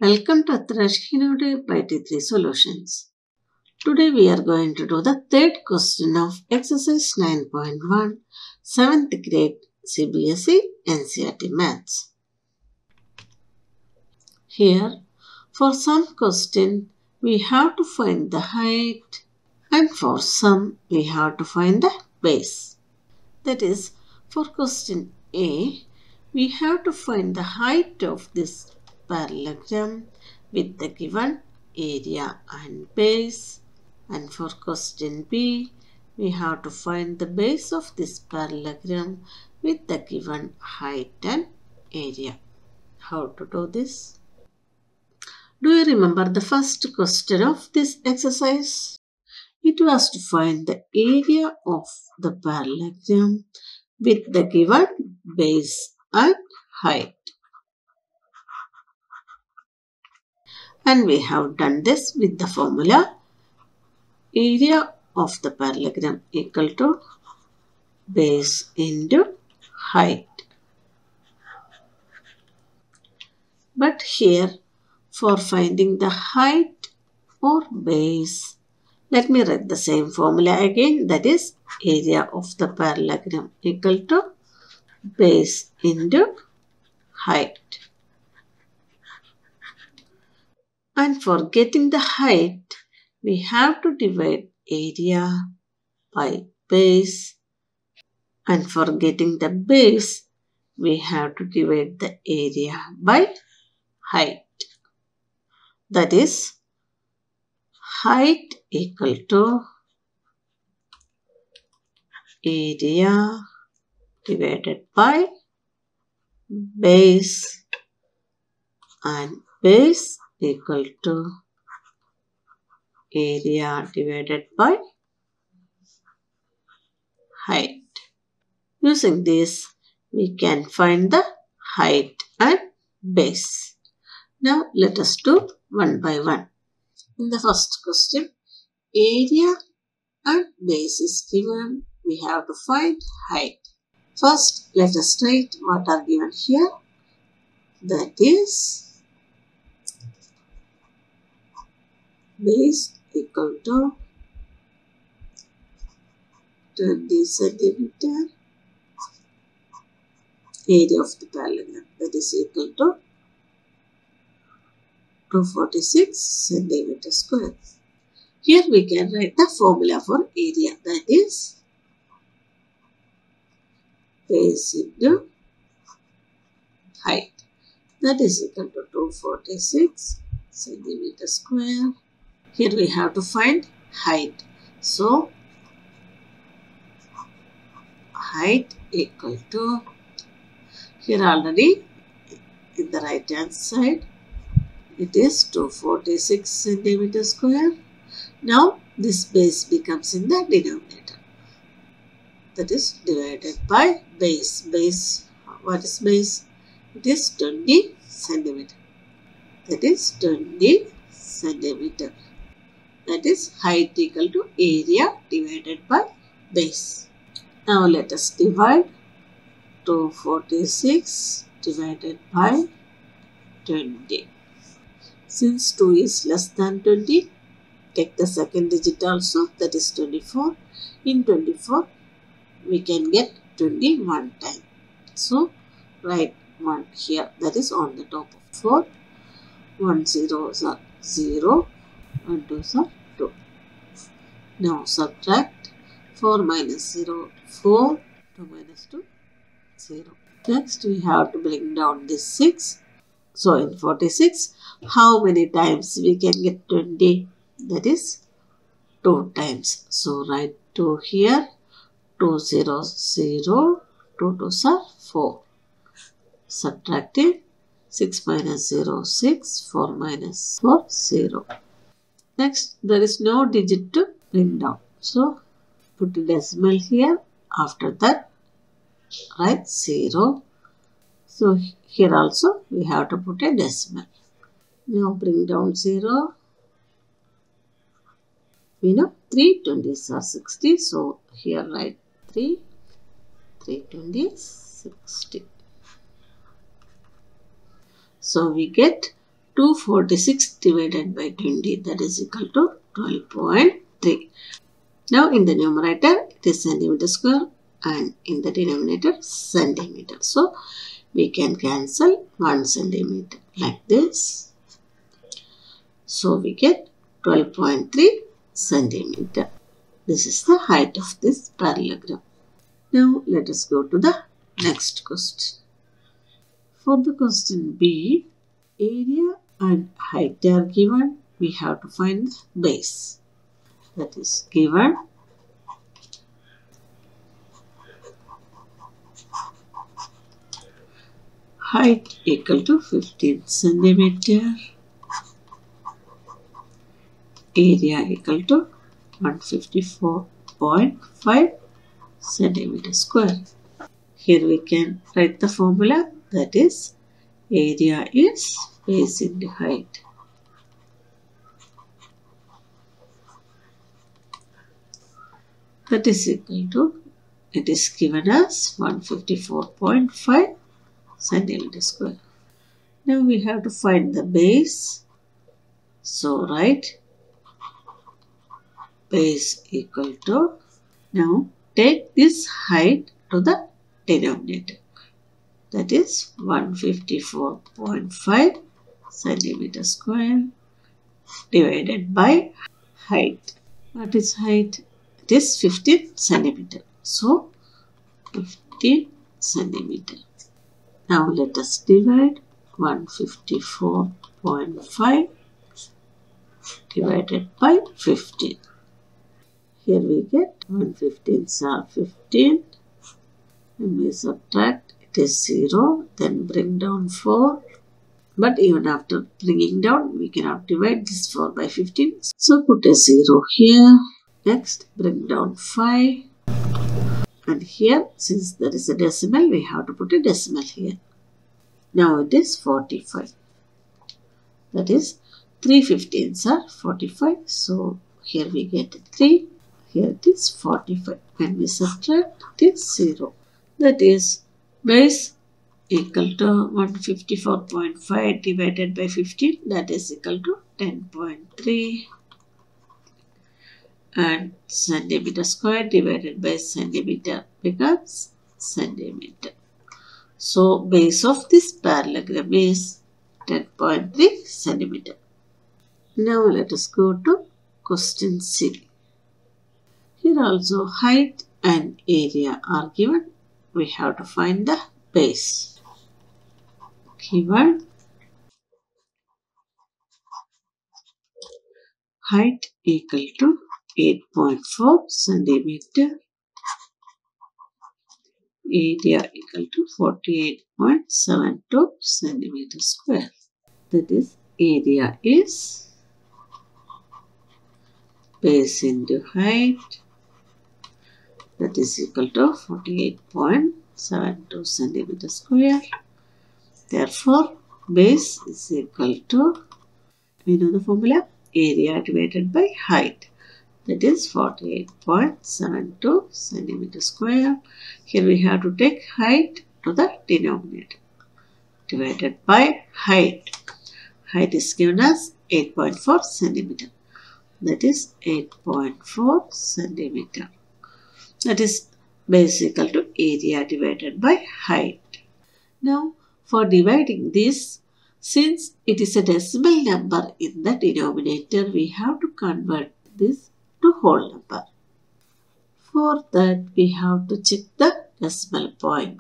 Welcome to Atarashi Hinode by T3 Solutions. Today we are going to do the third question of exercise 9.1, 7th grade CBSE NCERT Maths. Here, for some question, we have to find the height, and for some, we have to find the base. That is, for question A, we have to find the height of this parallelogram with the given area and base. And for question B, we have to find the base of this parallelogram with the given height and area. How to do this? Do you remember the first question of this exercise? It was to find the area of the parallelogram with the given base and height. And we have done this with the formula area of the parallelogram equal to base into height. But here, for finding the height or base, let me write the same formula again, that is area of the parallelogram equal to base into height. And for getting the height, we have to divide area by base. And for getting the base, we have to divide the area by height. That is, height equal to area divided by base, and base equal to area divided by height. Using this, we can find the height and base. Now let us do one by one. In the first question, area and base is given. We have to find height. First, let us write what are given here. That is base equal to 20 centimeter. Area of the parallelogram, that is equal to 246 centimeter square. Here we can write the formula for area, that is base into height, that is equal to 246 centimeter square. Here we have to find height. So, height equal to, here already in the right hand side, it is 246 centimeter square. Now, this base becomes in the denominator. That is divided by base. Base, what is base? It is 20 centimeter. That is 20 centimeter. That is height equal to area divided by base. Now let us divide 246 divided by 20. Since 2 is less than 20, take the second digit also, that is 24. In 24, we can get 21 times. So, write 1 here, that is on the top of 4. 1 zeros are 0, 1 twos are 2. Now subtract 4 minus 0, 4, 2 minus 2, 0. Next we have to bring down this 6. So in 46, how many times we can get 20? That is 2 times. So write 2 here, 2 zeros 0, 2 twos are 4. Subtracting 6 minus 0, 6, 4 minus 4, 0. Next, there is no digit to bring down. So, put a decimal here. After that, write 0. So, here also we have to put a decimal. Now, bring down 0. We know 3 20s are 60. So, here write 3. 3 20s, 60. So, we get 246 divided by 20, that is equal to 12.3. Now in the numerator it is centimeter square and in the denominator centimeter. So we can cancel 1 centimeter like this. So we get 12.3 centimeter. This is the height of this parallelogram. Now let us go to the next question. For the question B, area and height are given. We have to find the base. That is given. Height equal to 15 centimeter. Area equal to 154.5 centimeter square. Here we can write the formula, that is area is base into height. That is equal to, it is given as 154.5 centimeter square. Now we have to find the base. So write base equal to, now take this height to the denominator. That is 154.5 centimeter square divided by height. What is height? It is 15 centimeter. So 15 centimeter. Now let us divide 154.5 divided by 15. Here we get 115s are 15. When we subtract, it is 0. Then bring down 4. But even after bringing down, we cannot divide this 4 by 15. So put a 0 here. Next, bring down 5. And here, since there is a decimal, we have to put a decimal here. Now it is 45. That is, 3 15s are 45. So here we get 3. Here it is 45. When we subtract, it is 0. That is, base equal to 154.5 divided by 15. That is equal to 10.3. And centimeter square divided by centimeter becomes centimeter. So base of this parallelogram is 10.3 centimeter. Now let us go to question C. Here also height and area are given. We have to find the base. Given height equal to 8.4 centimeter. Area equal to 48.72 centimeter square. That is, area is base into height. That is equal to 48.72 centimeter square. Therefore, base is equal to, we know the formula, area divided by height. That is 48.72 centimeter square. Here we have to take height to the denominator. Divided by height. Height is given as 8.4 centimeter. That is 8.4 centimeter. That is base equal to area divided by height. Now for dividing this, since it is a decimal number in the denominator, we have to convert this to whole number. For that, we have to check the decimal point.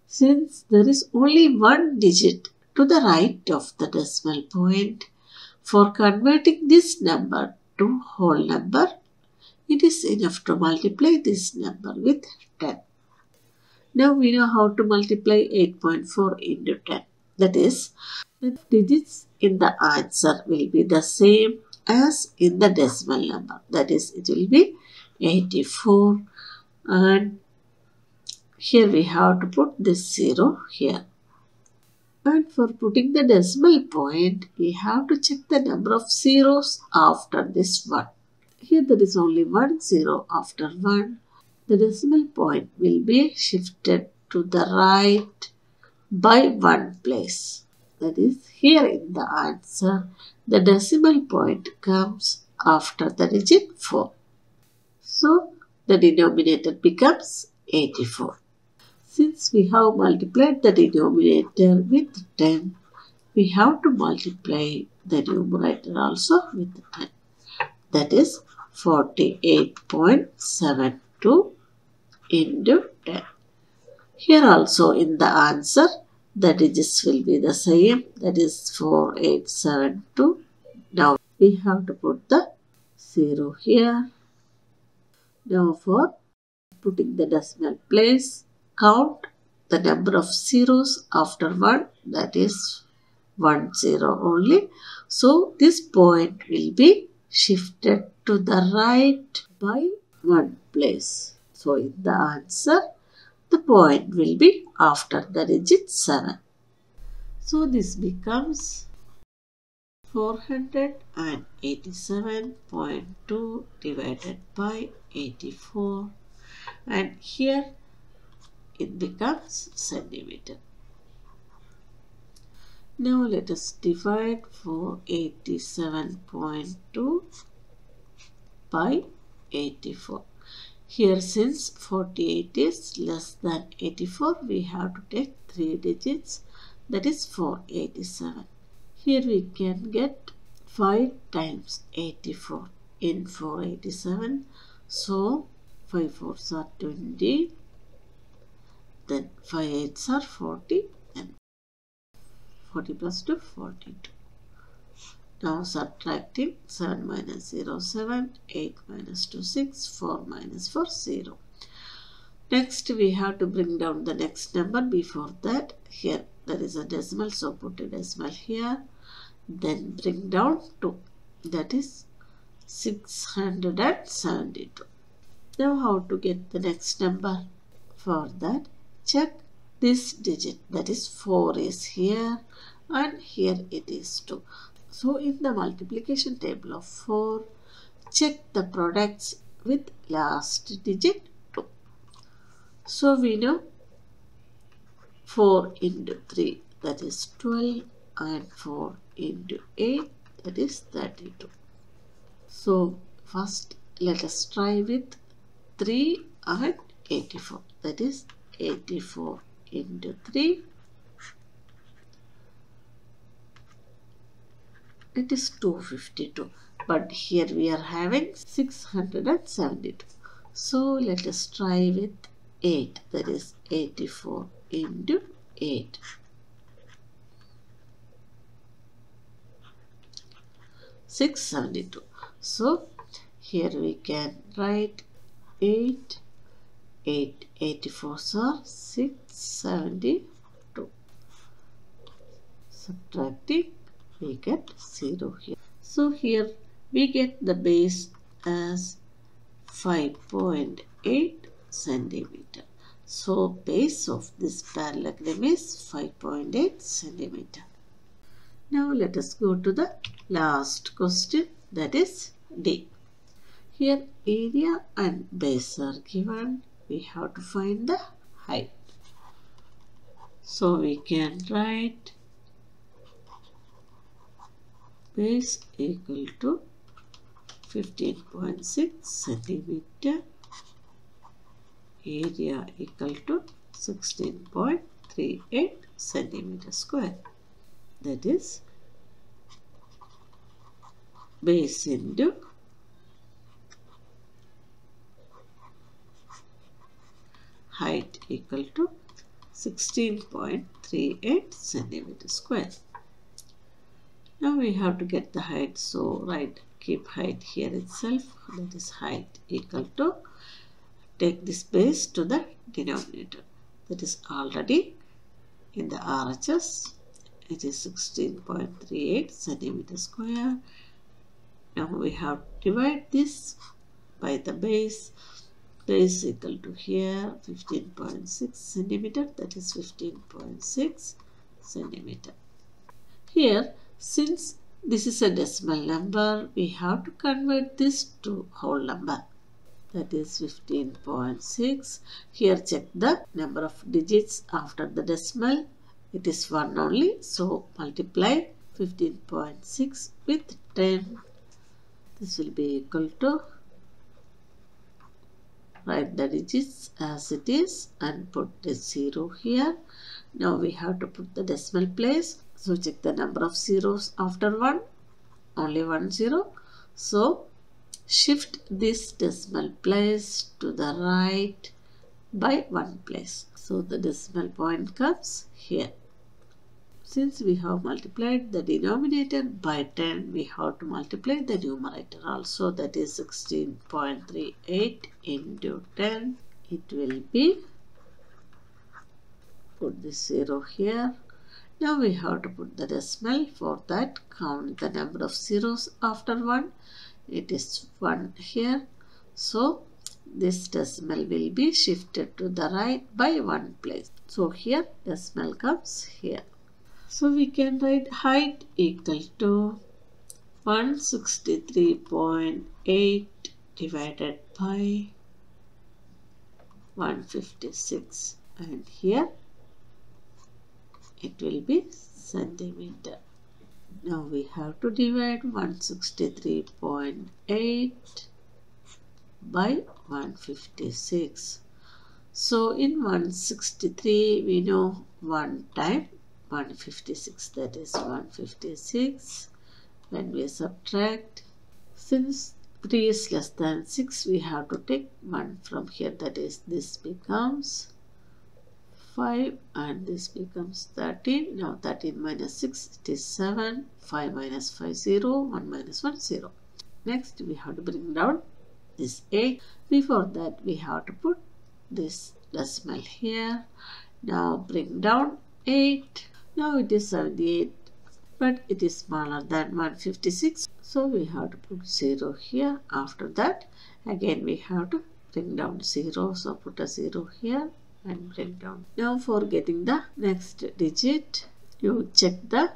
Since there is only one digit to the right of the decimal point, for converting this number to whole number, it is enough to multiply this number with 10. Now we know how to multiply 8.4 into 10. That is, the digits in the answer will be the same as in the decimal number. That is, it will be 84. And here we have to put this 0 here. And for putting the decimal point, we have to check the number of zeros after this 1. Here there is only 1 0 after 1. The decimal point will be shifted to the right by 1 place. That is, here in the answer, the decimal point comes after the digit 4. So, the denominator becomes 84. Since we have multiplied the denominator with 10, we have to multiply the numerator also with 10. That is 48.72 into 10. Here also in the answer, the digits will be the same. That is 4872. Now we have to put the 0 here. Now for putting the decimal place, count the number of zeros after 1. That is 1 0 only. So this point will be shifted to the right by 1 place. So in the answer, the point will be after the digit 7. So this becomes 487.2 divided by 84, and here it becomes centimeter. Now let us divide 487.2 by 84. Here, since 48 is less than 84, we have to take 3 digits, that is 487. Here we can get 5 times 84 in 487. So 5 4s are 20, then 5 8s are 40, and 40 plus 2, 42. Now subtracting 7 minus 0, 7, 8 minus 2, 6, 4 minus 4, 0. Next we have to bring down the next number. Before that, here there is a decimal, so put a decimal here. Then bring down 2, that is 672. Now how to get the next number? For that, check this digit, that is 4 is here and here it is 2. So in the multiplication table of 4, check the products with last digit 2. So we know 4 into 3, that is 12, and 4 into 8, that is 32. So first let us try with 3 and 84, that is 84 into 3, it is 252, but here we are having 672. So let us try with 8, that is 84 into 8. $672. So here we can write 8, 84s are 672. Subtracting, we get 0 here. So here we get the base as 5.8 centimeter. So base of this parallelogram is 5.8 centimeter. Now let us go to the last question, that is D. Here area and base are given. We have to find the height. So we can write base equal to 15.6 centimeter, area equal to 16.38 centimeter square. That is base into height equal to 16.38 centimeter square. Now we have to get the height, so keep height here itself, that is height equal to, take this base to the denominator, that is already in the RHS, it is 16.38 centimeter square. Now we have to divide this by the base equal to here 15.6 centimeter, that is 15.6 centimeter. Here, since this is a decimal number, we have to convert this to whole number, that is 15.6. Here check the number of digits after the decimal, it is 1 only. So multiply 15.6 with 10. This will be equal to, write the digits as it is and put the 0 here. Now we have to put the decimal place. So check the number of zeros after 1. Only 1 0. So shift this decimal place to the right by 1 place. So the decimal point comes here. Since we have multiplied the denominator by 10, we have to multiply the numerator also. That is 16.38 into 10. It will be, put this 0 here. Now we have to put the decimal. For that, count the number of zeros after 1. It is 1 here. So this decimal will be shifted to the right by 1 place. So here decimal comes here. So we can write height equal to 163.8 divided by 156, and here it will be centimeter. Now we have to divide 163.8 by 156. So in 163 we know 1 time 156, that is 156. When we subtract, since 3 is less than 6, we have to take 1 from here, that is this becomes 5 and this becomes 13. Now 13 minus 6, it is 7. 5 minus 5, 0. 1 minus 1, 0. Next we have to bring down this 8. Before that we have to put this decimal here. Now bring down 8. Now it is 78, but it is smaller than 156. So we have to put 0 here. After that, again we have to bring down 0. So put a 0 here and bring down. Now for getting the next digit, you check the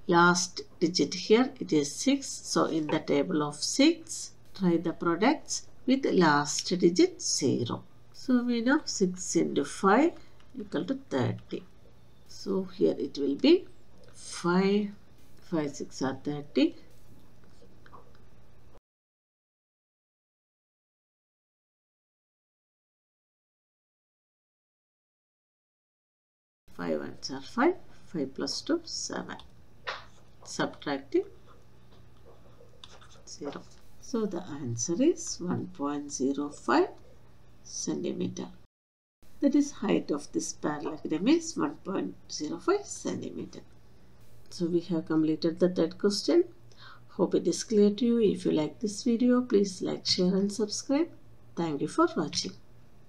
last digit here. It is 6. So in the table of 6, try the products with last digit 0. So we know 6 into 5 equal to 30. So here it will be 5, 5, 6 are 30. 5 ones are 5, 5 plus 2, 7. Subtracting 0. So the answer is 1.05 centimeter. That is height of this parallelogram is 1.05 centimeter. So we have completed the third question. Hope it is clear to you. If you like this video, please like, share and subscribe. Thank you for watching.